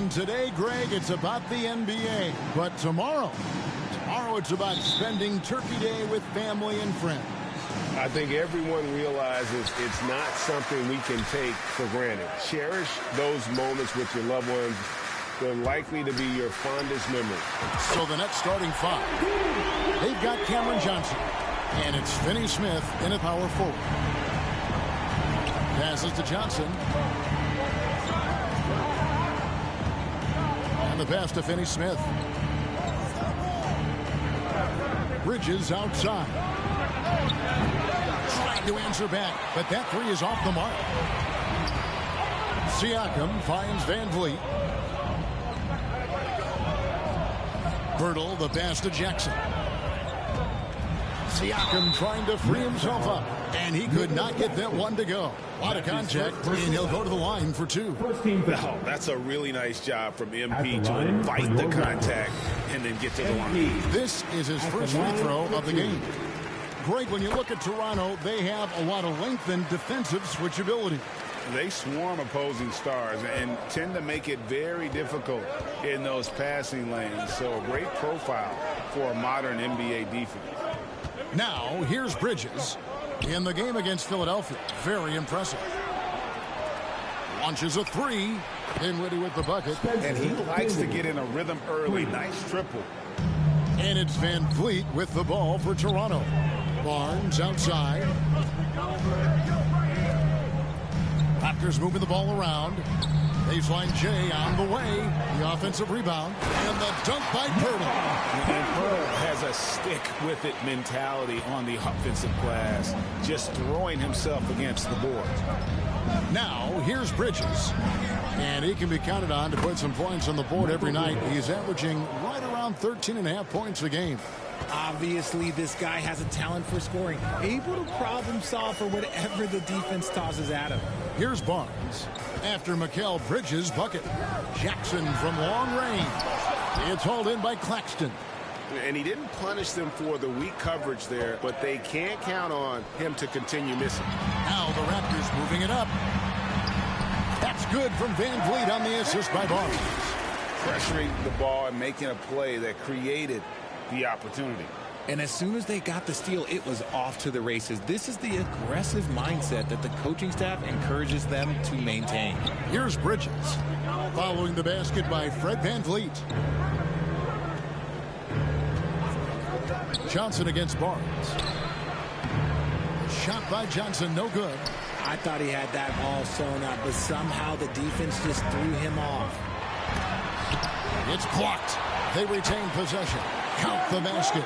And today, Greg, it's about the NBA. But tomorrow it's about spending Turkey Day with family and friends. I think everyone realizes it's not something we can take for granted. Cherish those moments with your loved ones. They're likely to be your fondest memory. So the next starting five, they've got Cameron Johnson, and it's Finney Smith in a power forward. Passes to Johnson. And the pass to Finney Smith. Bridges outside. Trying to answer back, but that three is off the mark. Siakam finds Van Vliet. Birtle, the pass to Jackson. Siakam trying to free himself up, and he could not get that one to go. A lot of contact, and he'll go to the line for two. Oh, that's a really nice job from MP to invite the contact and then get to the line. This is his first free throw of the game. Greg, when you look at Toronto, they have a lot of length and defensive switchability. They swarm opposing stars and tend to make it very difficult in those passing lanes. So a great profile for a modern NBA defense. Now, here's Bridges in the game against Philadelphia. Very impressive. Launches a three. Dinwiddie with the bucket. And he likes to get in a rhythm early. Nice triple. And it's Van Vliet with the ball for Toronto. Barnes outside. Raptors moving the ball around. Baseline J on the way. The offensive rebound. And the dunk by Pirtle. And Pirtle has a stick-with-it mentality on the offensive glass. Just throwing himself against the boards. Now, here's Bridges. And he can be counted on to put some points on the board every night. He's averaging right around 13.5 points a game. Obviously, this guy has a talent for scoring. Able to problem solve for whatever the defense tosses at him. Here's Barnes. After Mikal Bridges' bucket. Jackson from long range. It's hauled in by Claxton. And he didn't punish them for the weak coverage there, but they can't count on him to continue missing. Now the Raptors moving it up. That's good from Van Vliet on the assist by Barnes. Pressuring the ball and making a play that created the opportunity. And as soon as they got the steal, it was off to the races. This is the aggressive mindset that the coaching staff encourages them to maintain. Here's Bridges. Following the basket by Fred Van Vliet. Johnson against Barnes. Shot by Johnson, no good. I thought he had that ball sewn up, but somehow the defense just threw him off. It's blocked. They retain possession. Count the basket.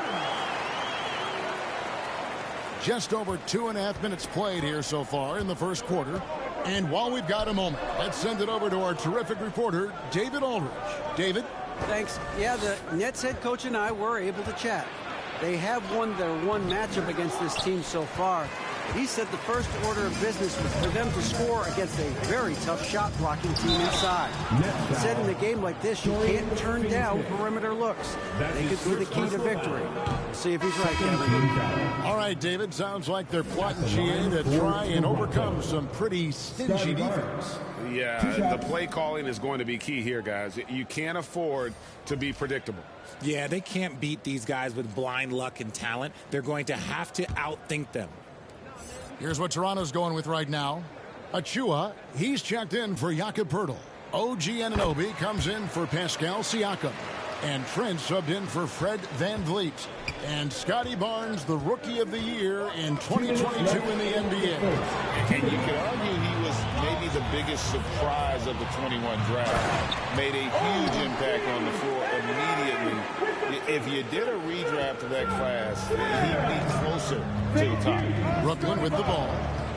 Just over 2.5 minutes played here so far in the first quarter. And while we've got a moment, let's send it over to our terrific reporter, David Aldridge. David? Thanks. Yeah, the Nets head coach and I were able to chat. They have won their one matchup against this team so far. He said the first order of business was for them to score against a very tough shot-blocking team inside. He said in a game like this, you can't turn down perimeter looks. They could be the key to victory. See if he's right, Kevin. All right, David, sounds like they're plotting GA to try and overcome some pretty stingy defense. Yeah, the play calling is going to be key here, guys. You can't afford to be predictable. Yeah, they can't beat these guys with blind luck and talent. They're going to have to outthink them. Here's what Toronto's going with right now. Achua, he's checked in for Jakob Pirtle. OG Anunoby comes in for Pascal Siakam. And Trent subbed in for Fred Van Vliet. And Scotty Barnes, the Rookie of the Year in 2022 in the NBA. And you could argue he was maybe the biggest surprise of the 21 draft. Made a huge impact on the floor immediately. If you did a redraft of that class, he'd be closer to the top. Brooklyn with the ball.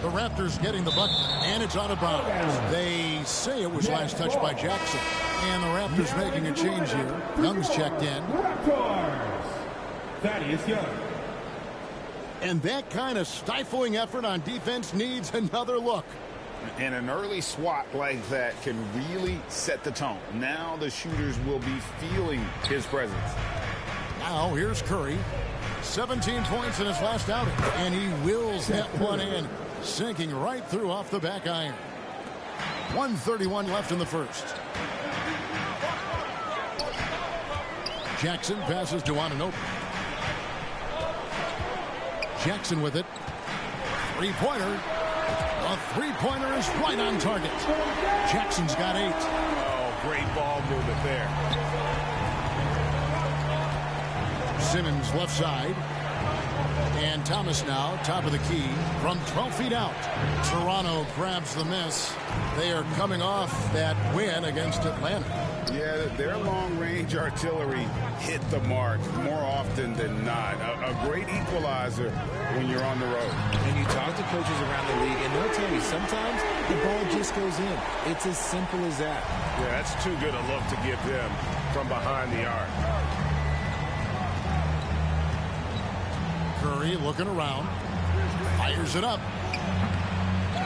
The Raptors getting the bucket, and it's out of bounds. They say it was last touched by Jackson. And the Raptors making a change here. Young's checked in. Thaddeus Young. And that kind of stifling effort on defense needs another look. And an early swat like that can really set the tone. Now the shooters will be feeling his presence. Now here's Curry. 17 points in his last outing. And he wills that one in. Sinking right through off the back iron. 1:31 left in the first. Jackson passes to Anunoby. Jackson with it. Three-pointer. A three-pointer is right on target. Jackson's got 8. Oh, great ball movement there. Simmons left side. And Thomas now, top of the key, from 12 feet out. Toronto grabs the miss. They are coming off that win against Atlanta. Yeah, their long-range artillery hit the mark more often than not. A great equalizer when you're on the road. And you talk to coaches around the league, and they'll tell you sometimes the ball just goes in. It's as simple as that. Yeah, that's too good a look to give them from behind the arc. Curry looking around. Fires it up.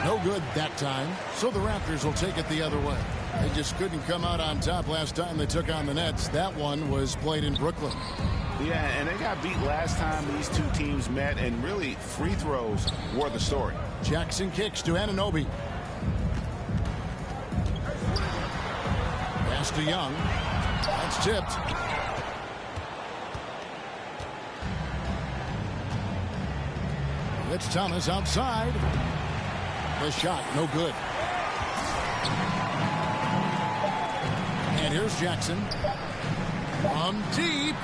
No good that time. So the Raptors will take it the other way. They just couldn't come out on top last time they took on the Nets. That one was played in Brooklyn. Yeah, and they got beat last time these two teams met, and really free throws were the story. Jackson kicks to Anunoby. Pass to Young. That's tipped. It's Thomas outside. The shot, no good. And here's Jackson. From deep.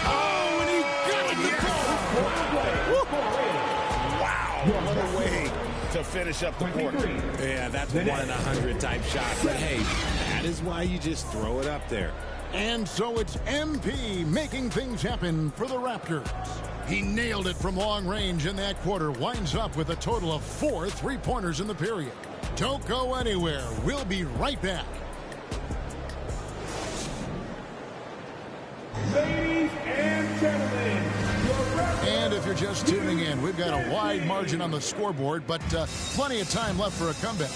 Oh, and he got it to go. Wow, what a way to finish up the quarter. Yeah, that's 1 in 100 type shot. But hey, that is why you just throw it up there. And so it's MP making things happen for the Raptors. He nailed it from long range in that quarter. Winds up with a total of 4 three-pointers in the period. Don't go anywhere. We'll be right back. Ladies and gentlemen, and if you're just tuning in, we've got a wide margin on the scoreboard, but plenty of time left for a comeback.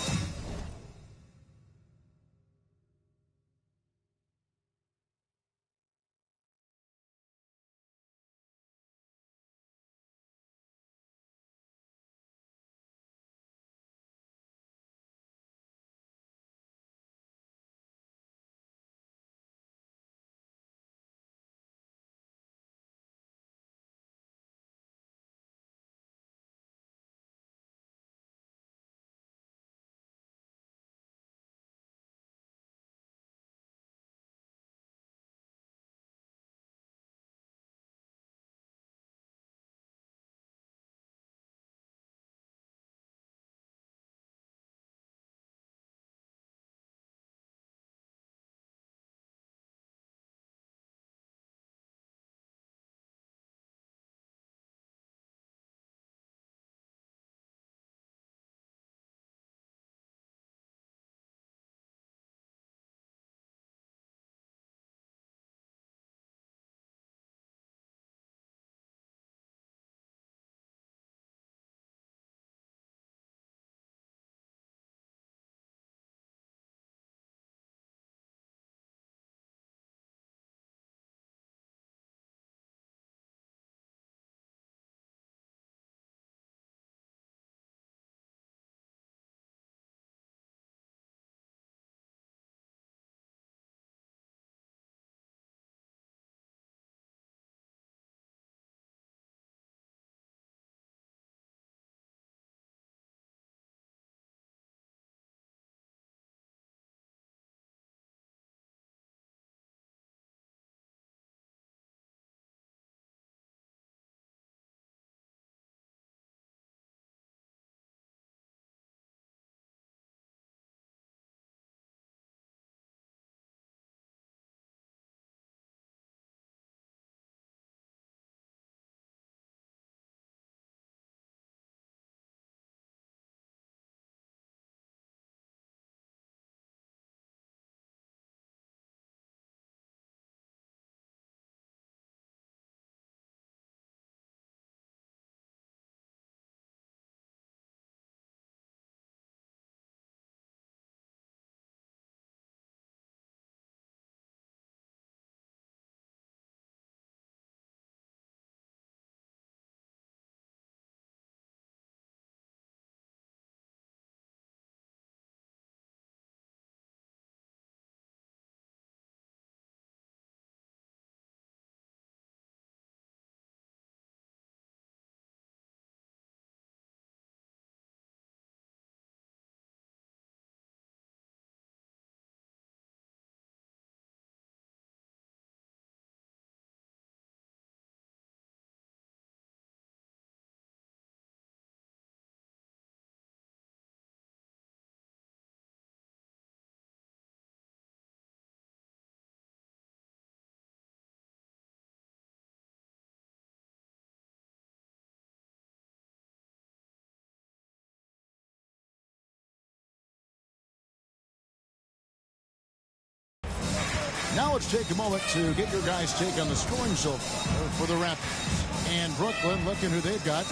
Now let's take a moment to get your guys' take on the scoring so far for the Raptors. And Brooklyn, looking who they've got.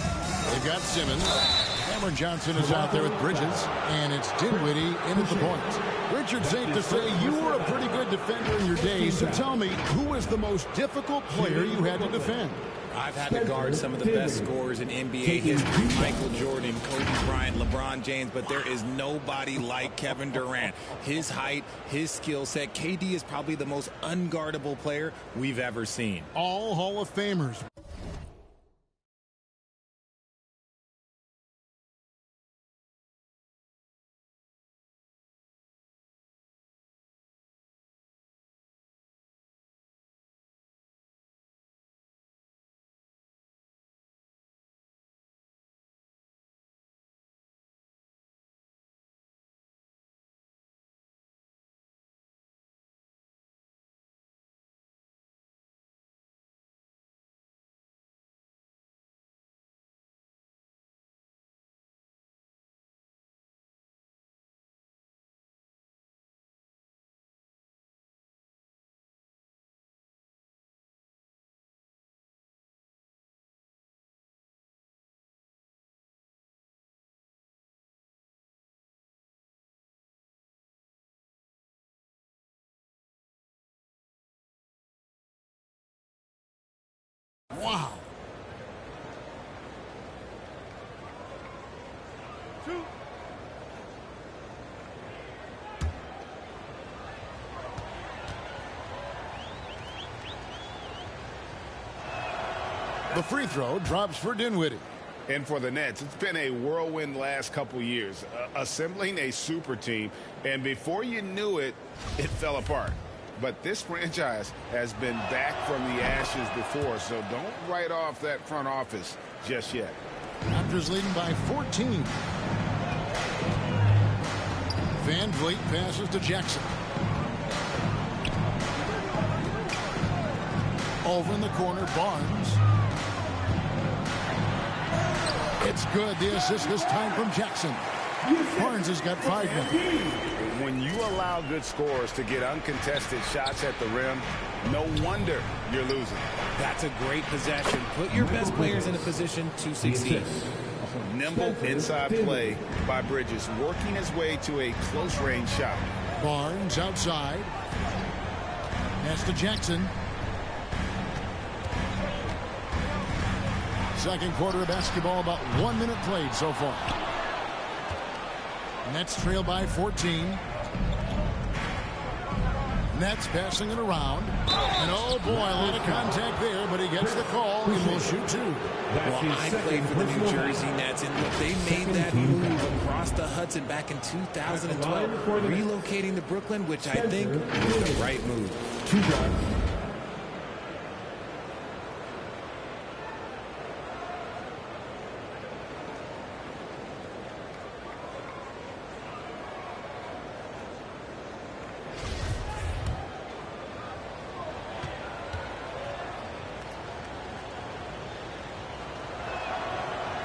They've got Simmons. Cameron Johnson is out there with Bridges. And it's Dinwiddie in at the point. Richard, safe to say you were a pretty good defender in your day. So tell me, who was the most difficult player you had to defend? I've had to guard some of the best scorers in NBA history. Michael Jordan, Kobe Bryant, LeBron James, but there is nobody like Kevin Durant. His height, his skill set. KD is probably the most unguardable player we've ever seen. All Hall of Famers. Wow. The free throw drops for Dinwiddie. And for the Nets, it's been a whirlwind last couple years, assembling a super team, and before you knew it, it fell apart. But this franchise has been back from the ashes before, so don't write off that front office just yet. Raptors leading by 14. Van Vliet passes to Jackson. Over in the corner, Barnes. It's good. The assist this time from Jackson. Barnes has got 5 now. When you allow good scorers to get uncontested shots at the rim, no wonder you're losing. That's a great possession. Put your best players in a position to succeed. Nimble inside play by Bridges, working his way to a close-range shot. Barnes outside. Pass to Jackson. Second quarter of basketball, about 1 minute played so far. Nets trail by 14. Nets passing it around. And oh boy, a lot of contact there, but he gets the call and will shoot 2. Well, I played for the New Jersey Nets, and look, they made that move across the Hudson back in 2012, relocating to Brooklyn, which I think was the right move.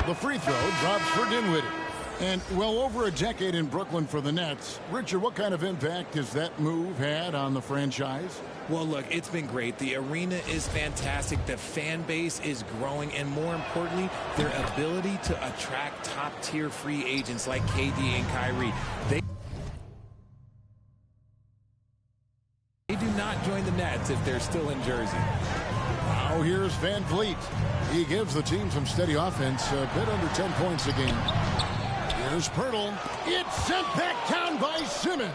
The free throw drops for Dinwiddie. And well over a decade in Brooklyn for the Nets. Richard, what kind of impact has that move had on the franchise? Well, look, it's been great. The arena is fantastic. The fan base is growing. And more importantly, their ability to attract top-tier free agents like KD and Kyrie. They do not join the Nets if they're still in Jersey. Now here's Van Vliet. He gives the team some steady offense, a bit under 10 points a game. Here's Pirtle. It's sent back down by Simmons.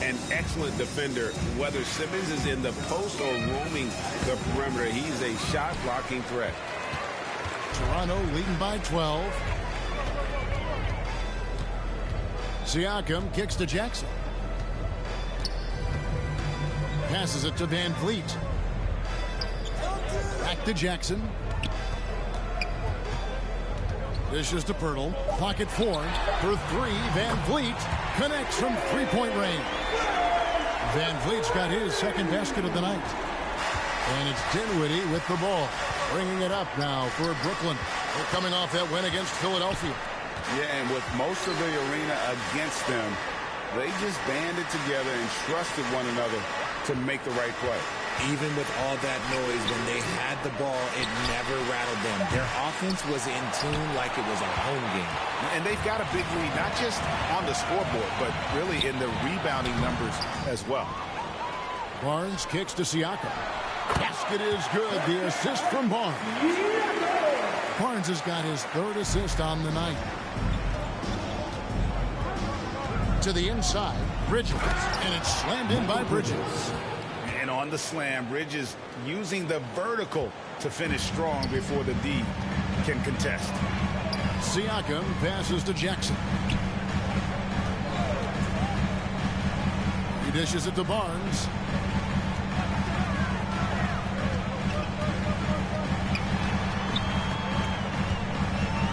An excellent defender, whether Simmons is in the post or roaming the perimeter. He's a shot-blocking threat. Toronto leading by 12. Siakam kicks to Jackson. Passes it to Van Vliet. Back to Jackson. Dishes to Pirtle. Pocket 4 for 3. Van Vliet connects from three-point range. Van Vliet's got his second basket of the night. And it's Dinwiddie with the ball. Bringing it up now for Brooklyn. They're coming off that win against Philadelphia. Yeah, and with most of the arena against them, they just banded together and trusted one another to make the right play. Even with all that noise, when they had the ball, it never rattled them. Their offense was in tune like it was a home game. And they've got a big lead, not just on the scoreboard, but really in the rebounding numbers as well. Barnes kicks to Siakam. Basket is good. The assist from Barnes. Barnes has got his third assist on the night. To the inside, Bridges, and it's slammed in by Bridges. And on the slam, Bridges using the vertical to finish strong before the D can contest. Siakam passes to Jackson. He dishes it to Barnes.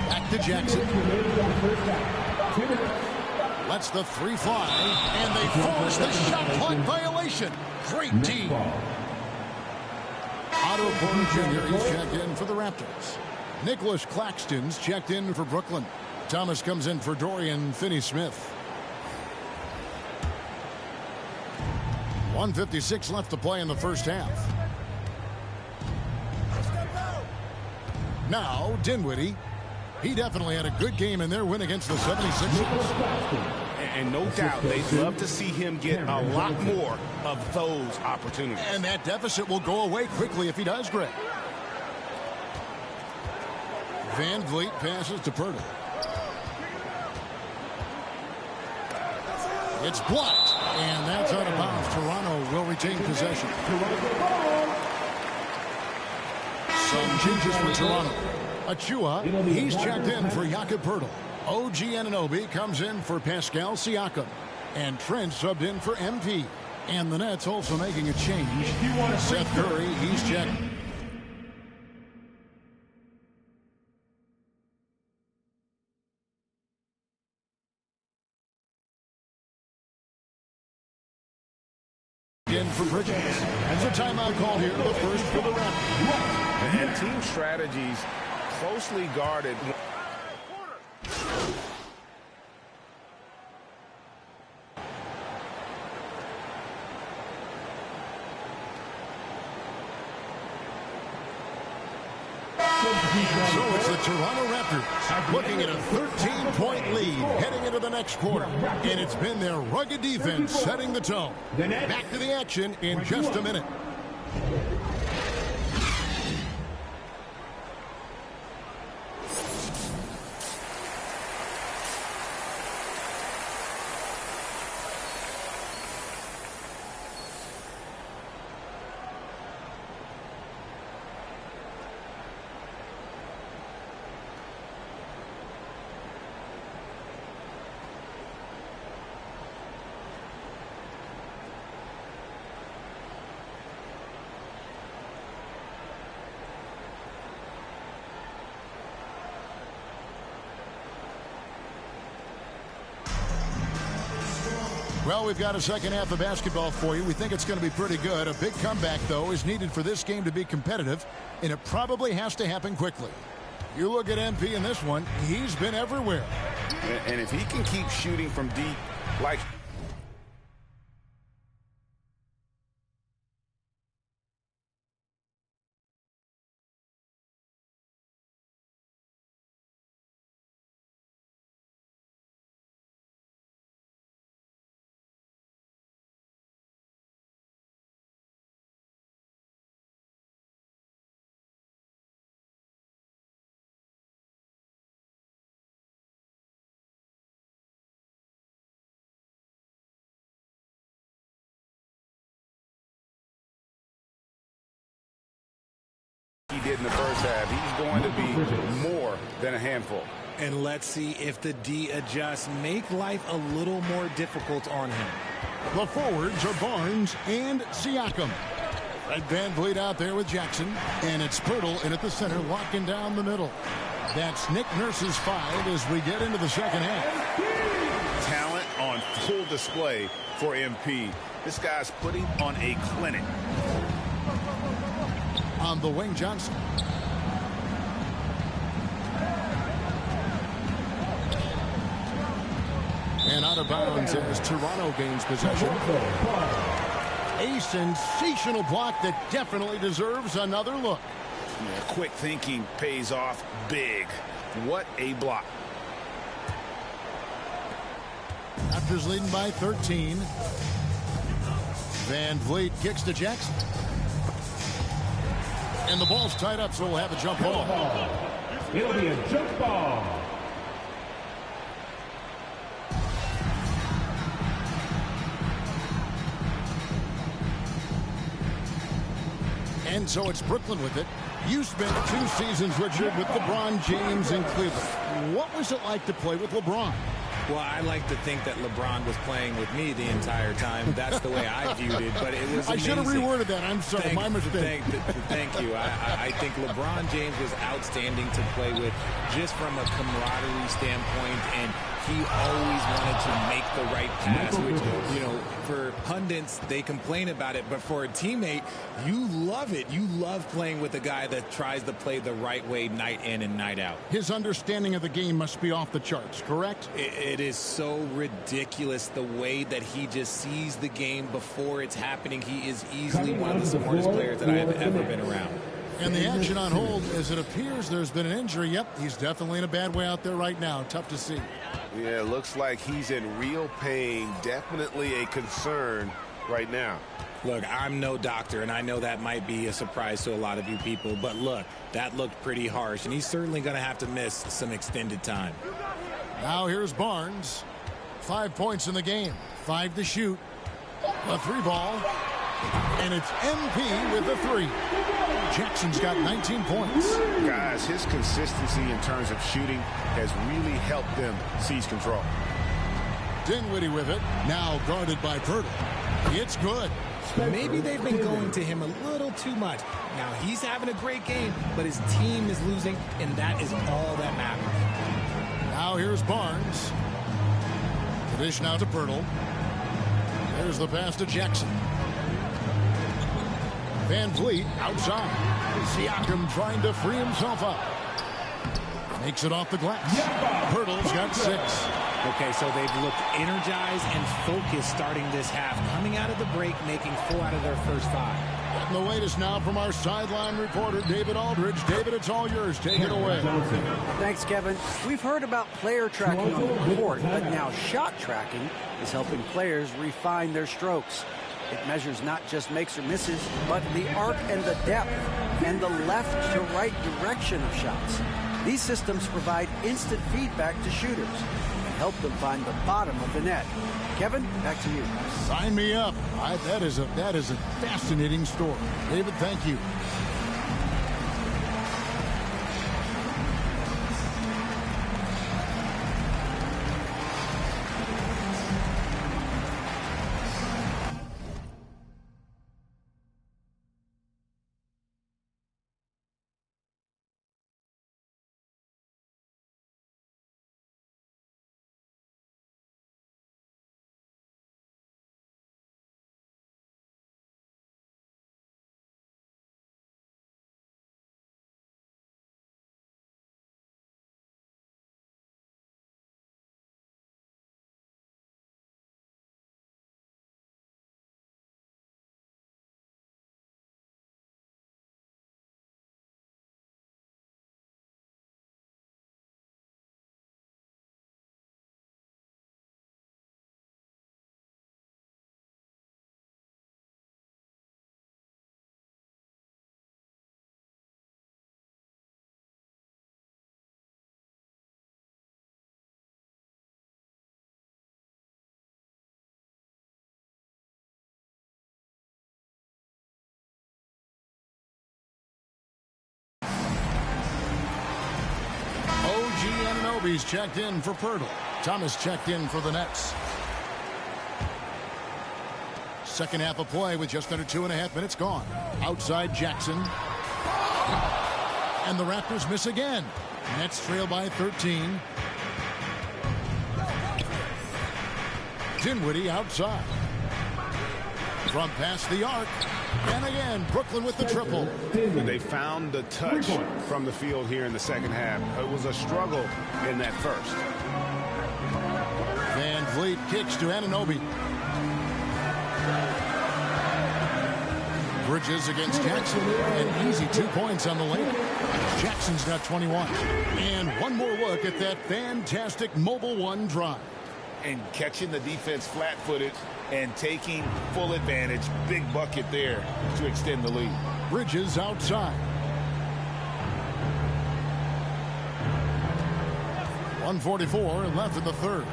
Back to Jackson. Lets the three fly, and they force the shot clock violation. Great team. Otto Porter Jr. is checked in for the Raptors. Nicholas Claxton's checked in for Brooklyn. Thomas comes in for Dorian Finney-Smith. 1:56 left to play in the first half. Now, Dinwiddie. He definitely had a good game in their win against the 76ers. And no doubt they'd love to see him get a lot more of those opportunities. And that deficit will go away quickly if he does, Greg. Van Vliet passes to Pirtle. It's blocked, and that's out of bounds. Toronto will retain possession. Some changes for Toronto. Achua, he's checked in for Jakob Pirtle. OG Anunoby comes in for Pascal Siakam. And Trent subbed in for MP. And the Nets also making a change. Seth Curry, he's checked. In for Bridges. There's a timeout call here, the first for the Raptors. And team strategies closely guarded. So it's the Toronto Raptors looking at a 13-point lead heading into the next quarter. And it's been their rugged defense setting the tone. Back to the action in just a minute. Well, we've got a second half of basketball for you. We think it's going to be pretty good. A big comeback, though, is needed for this game to be competitive, and it probably has to happen quickly. You look at MP in this one, he's been everywhere. And if he can keep shooting from deep like... he did in the first half, he's going to be more than a handful. And let's see if the D adjusts, make life a little more difficult on him. The forwards are Barnes and Siakam. Red Van Vliet out there with Jackson. And it's Pirtle in at the center, locking down the middle. That's Nick Nurse's 5 as we get into the second half. Talent on full display for MP. This guy's putting on a clinic. On the wing, Johnson. And out of bounds as Toronto gains possession. A sensational block that definitely deserves another look. Yeah, quick thinking pays off big. What a block. Raptors leading by 13. Van Vliet kicks to Jackson. And the ball's tied up, so we'll have a jump ball. It'll be a jump ball. And so it's Brooklyn with it. You spent 2 seasons, Richard, with LeBron James in Cleveland. What was it like to play with LeBron? Well, I like to think that LeBron was playing with me the entire time. That's the way I viewed it, but it was amazing. I should have reworded that. I'm sorry. My mistake. Thank you. I think LeBron James was outstanding to play with just from a camaraderie standpoint, and he always wanted to make the right pass, which, you know, for pundits, they complain about it, but for a teammate, you love it. You love playing with a guy that tries to play the right way night in and night out. His understanding of the game must be off the charts, correct? It is so ridiculous the way that he just sees the game before it's happening. He is easily one of the smartest players that I have ever been around. And the action on hold, as it appears there's been an injury. Yep, he's definitely in a bad way out there right now. Tough to see. Yeah, it looks like he's in real pain. Definitely a concern right now. Look, I'm no doctor, and I know that might be a surprise to a lot of you people, but look, that looked pretty harsh, and he's certainly going to have to miss some extended time. Now here's Barnes. 5 points in the game. 5 to shoot. A 3-ball. And it's MP with a 3. Jackson's got 19 points. Guys, his consistency in terms of shooting has really helped them seize control. Dinwiddie with it. Now guarded by Pirtle. It's good. Maybe they've been going to him a little too much. Now he's having a great game, but his team is losing, and that is all that matters. Now here's Barnes. The dish now to Pirtle. There's the pass to Jackson. Van Vliet outside. Siakam trying to free himself up. Makes it off the glass. Pirtle's got 6. Okay, so they've looked energized and focused starting this half. Coming out of the break, making 4 out of their first 5. And the latest now from our sideline reporter, David Aldridge. David, it's all yours. Take it away. Thanks, Kevin. We've heard about player tracking on the court, but now shot tracking is helping players refine their strokes. It measures not just makes or misses, but the arc and the depth and the left to right direction of shots. These systems provide instant feedback to shooters and help them find the bottom of the net. Kevin, back to you. Sign me up. That is a fascinating story. David, thank you. Anunoby's checked in for Pirtle. Thomas checked in for the Nets. Second half of play with just under 2.5 minutes gone. Outside Jackson. And the Raptors miss again. Nets trail by 13. Dinwiddie outside. From past the arc. And again, Brooklyn with the triple. They found the touch from the field here in the second half. It was a struggle in that first. Van Vliet kicks to Anunoby. Bridges against Jackson. An easy 2 points on the lane. Jackson's got 21. And one more look at that fantastic Mobile One drive. And catching the defense flat-footed and taking full advantage. Big bucket there to extend the lead. Bridges outside. 1:44 left in the third.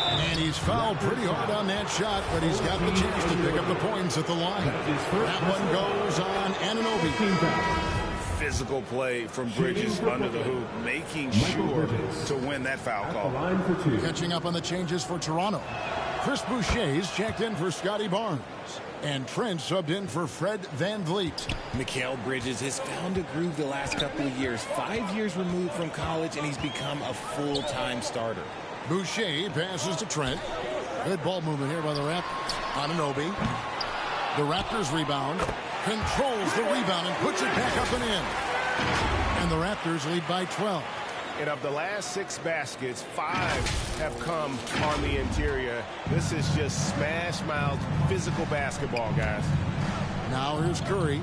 And he's fouled pretty hard on that shot, but he's got the chance to pick up the points at the line. That one goes on Anunoby. Physical play from Bridges under the hoop, making sure to win that foul call. Catching up on the changes for Toronto. Chris Boucher's checked in for Scotty Barnes. And Trent subbed in for Fred VanVleet. Mikal Bridges has found a groove the last couple of years. 5 years removed from college, and he's become a full-time starter. Boucher passes to Trent. Good ball movement here by the Raptors. Anunoby. The Raptors rebound. Controls the rebound and puts it back up and in. And the Raptors lead by 12. And of the last 6 baskets, 5 have come on the interior. This is just smash-mouth physical basketball, guys. Now here's Curry.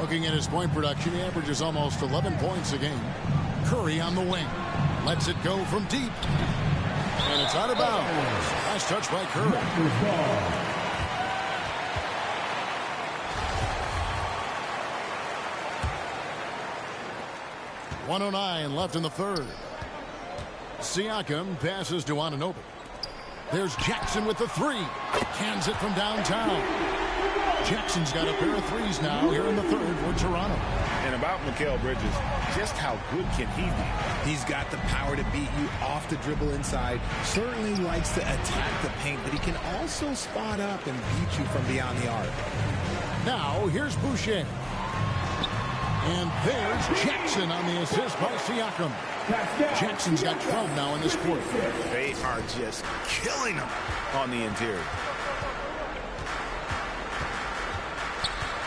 Looking at his point production, he averages almost 11 points a game. Curry on the wing. Lets it go from deep. And it's out of bounds. Nice touch by Curry. 1:09 left in the third. Siakam passes to Anunoby. There's Jackson with the three. Cans it from downtown. Jackson's got a pair of threes now here in the third for Toronto. And about Mikal Bridges, just how good can he be? He's got the power to beat you off the dribble inside. Certainly likes to attack the paint, but he can also spot up and beat you from beyond the arc. Now here's Boucher. And there's Jackson on the assist by Siakam. Jackson's got 12 now in this quarter. They are just killing him on the interior.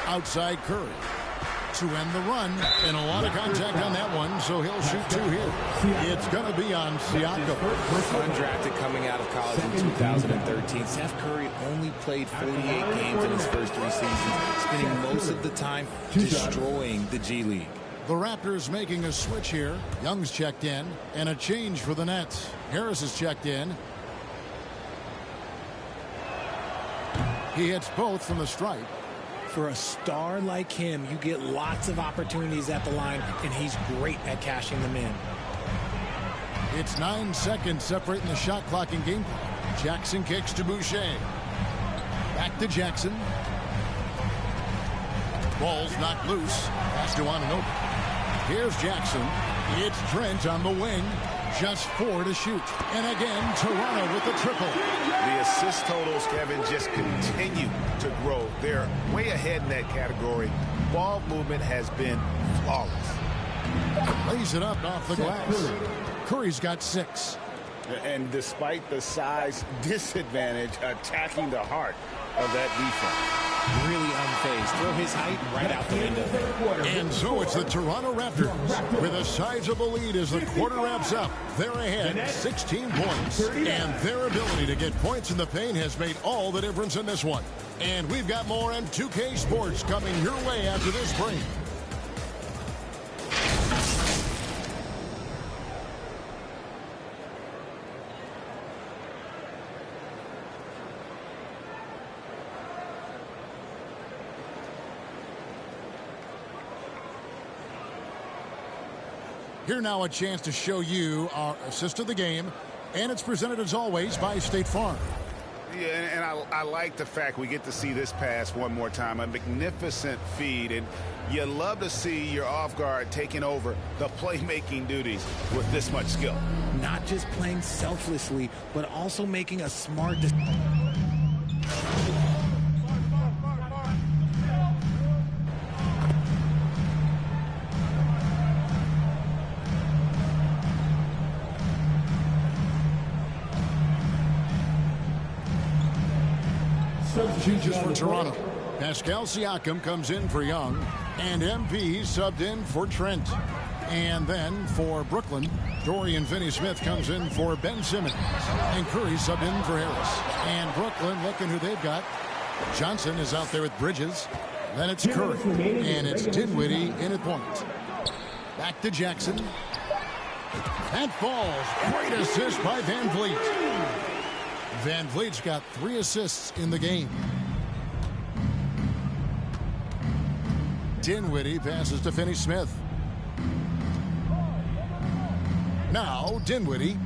Outside Curry to end the run, and a lot of contact on that one, so he'll shoot 2 here. It's going to be on Siakam. Undrafted coming out of college in 2013, Steph Curry only played 48 games in his first 3 seasons, spending most of the time destroying the G League. The Raptors making a switch here. Young's checked in, and a change for the Nets. Harris is checked in. He hits both from the stripe. For a star like him, you get lots of opportunities at the line, and he's great at cashing them in. It's 9 seconds separating the shot clock and game clock. Jackson kicks to Boucher. Back to Jackson. Ball's knocked loose. Pass to Anunoby. Here's Jackson. It's Trent on the wing. Just 4 to shoot. And again, Toronto with the triple. The assist totals, Kevin, just continue to grow. They're way ahead in that category. Ball movement has been flawless. Lays it up off the glass. Curry's got 6. And despite the size disadvantage, attacking the heart of that defense. Really unfazed. Throw his height right out the window. And so it's the Toronto Raptors with a sizable lead as the quarter wraps up. They're ahead 16 points. And their ability to get points in the paint has made all the difference in this one. And we've got more on 2K Sports coming your way after this break. Here now a chance to show you our assist of the game, and it's presented as always by State Farm. Yeah, and I like the fact we get to see this pass one more time. A magnificent feed, and you love to see your off guard taking over the playmaking duties with this much skill. Not just playing selflessly, but also making a smart decision. Changes for Toronto. Pascal Siakam comes in for Young, and MP subbed in for Trent. And then for Brooklyn, Dorian Finney-Smith comes in for Ben Simmons. And Curry subbed in for Harris. And Brooklyn, looking who they've got. Johnson is out there with Bridges. Then it's Curry, and it's Dinwiddie in at point. Back to Jackson. That falls. Great assist by Van Vliet. Van Vliet's got 3 assists in the game. Dinwiddie passes to Finney-Smith. Now Dinwiddie.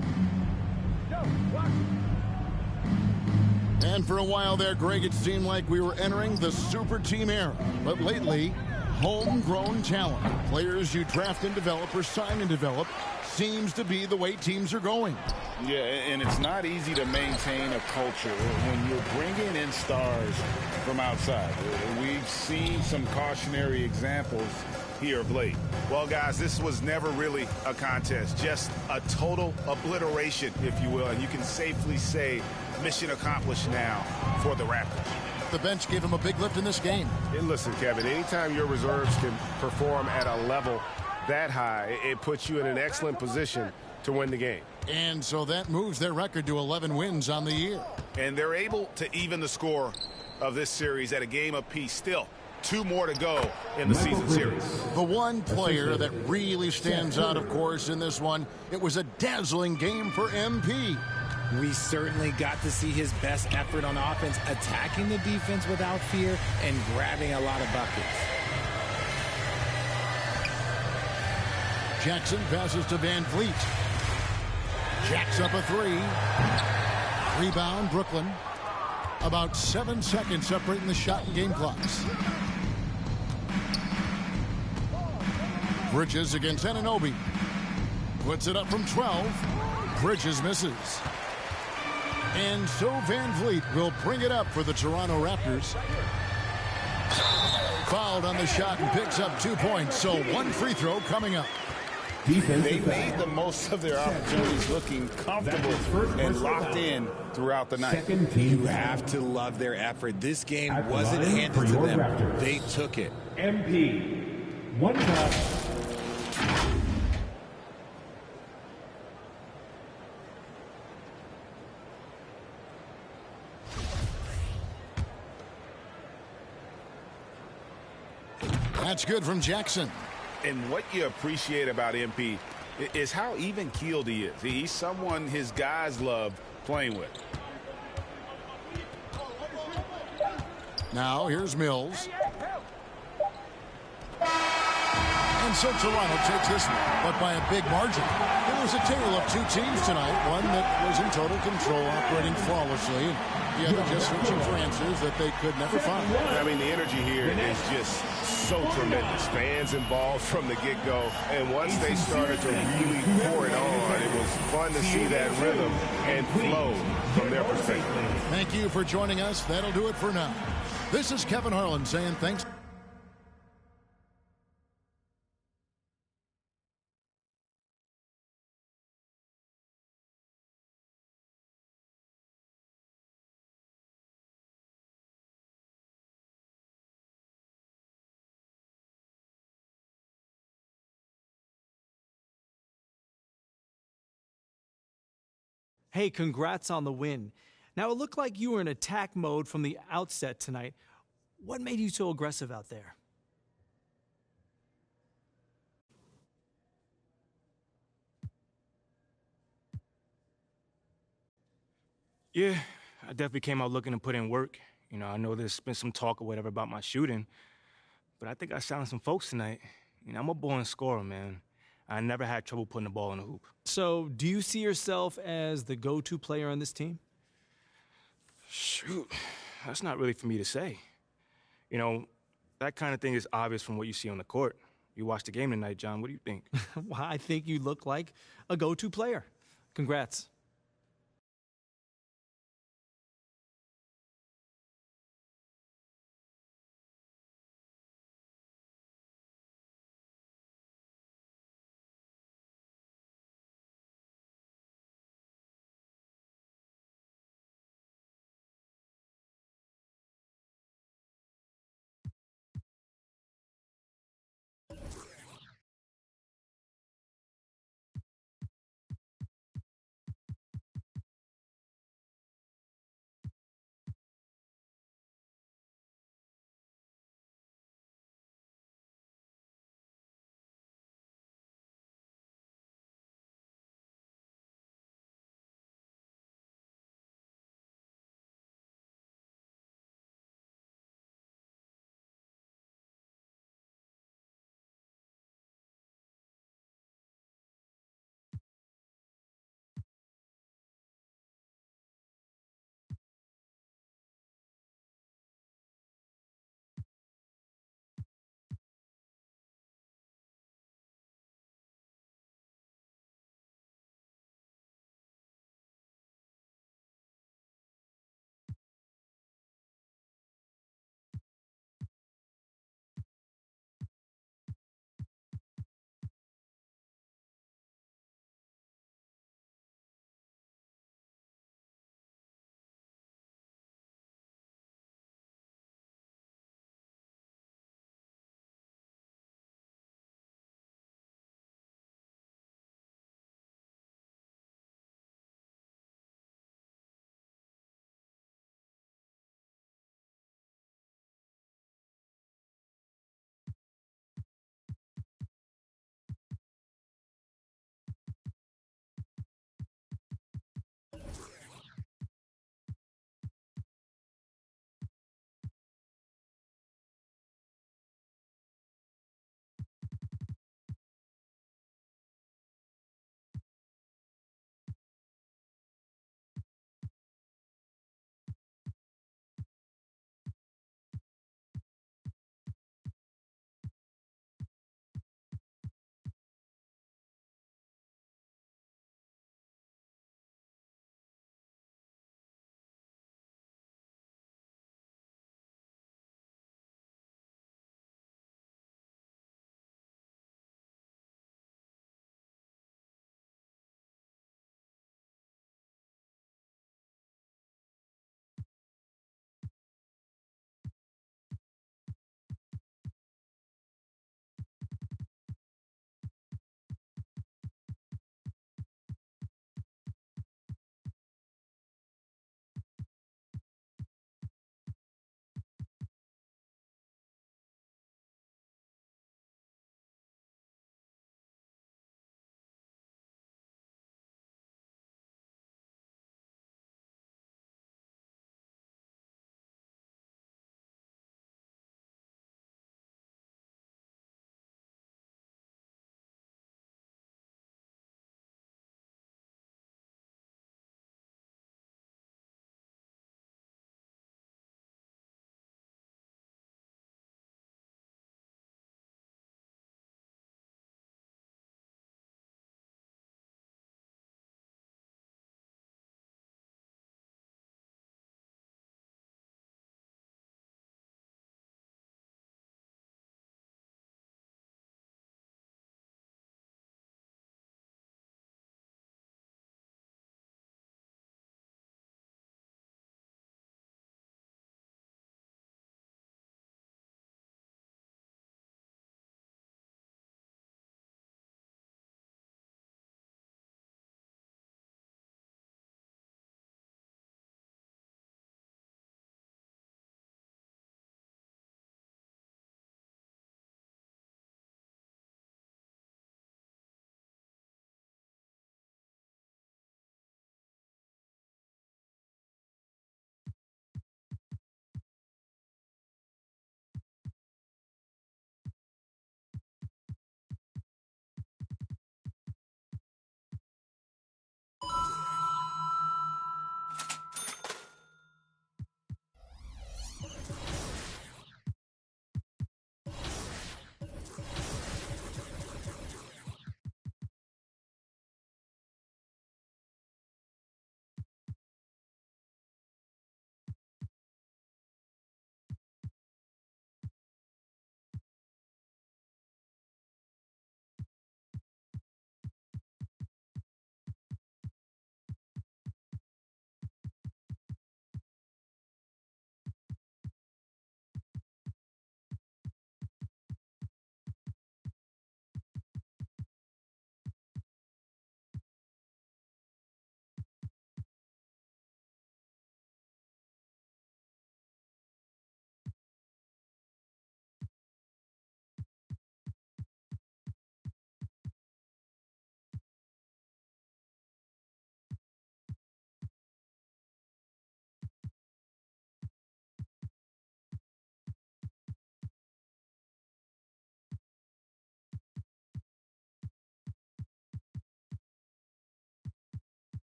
And for a while there, Greg, it seemed like we were entering the super team era. But lately, homegrown talent, players you draft and develop or sign and develop, seems to be the way teams are going. Yeah, and it's not easy to maintain a culture when you're bringing in stars from outside. We've seen some cautionary examples here of late. Well, guys, this was never really a contest, just a total obliteration, if you will. And you can safely say mission accomplished now for the Raptors. The bench gave him a big lift in this game. And listen, Kevin, anytime your reserves can perform at a level that high, it puts you in an excellent position to win the game. And so that moves their record to 11 wins on the year. And they're able to even the score of this series at a game apiece. Still, 2 more to go in the season series. The one player that really stands out, of course, in this one, it was a dazzling game for MP. We certainly got to see his best effort on offense, attacking the defense without fear and grabbing a lot of buckets. Jackson passes to Van Vliet. Jacks up a 3. Rebound, Brooklyn. About 7 seconds separating the shot and game clocks. Bridges against Anunoby. Puts it up from 12. Bridges misses. And so Van Vliet will bring it up for the Toronto Raptors. Fouled on the shot and picks up 2 points. So 1 free throw coming up. They made the most of their opportunities, looking comfortable and locked in throughout the night. You have to love their effort. This game wasn't handed to them. Raptors. They took it. MP. 1 shot. That's good from Jackson. And what you appreciate about MP is how even-keeled he is. He's someone his guys love playing with. Now here's Mills. And so Toronto takes this one, but by a big margin. It was a tale of 2 teams tonight, one that was in total control, operating flawlessly, the other just searching for answers that they could never find. I mean, the energy here is just so tremendous. Fans involved from the get-go, and once they started to really pour it on, it was fun to see that rhythm and flow from their perspective. Thank you for joining us. That'll do it for now. This is Kevin Harlan saying thanks. Hey, congrats on the win. Now, it looked like you were in attack mode from the outset tonight. What made you so aggressive out there? Yeah, I definitely came out looking to put in work. You know, I know there's been some talk or whatever about my shooting, but I think I silenced some folks tonight. You know, I'm a born scorer, man. I never had trouble putting the ball in the hoop. So, do you see yourself as the go-to player on this team? Shoot, that's not really for me to say. You know, that kind of thing is obvious from what you see on the court. You watched the game tonight, John. What do you think? Well, I think you look like a go-to player. Congrats.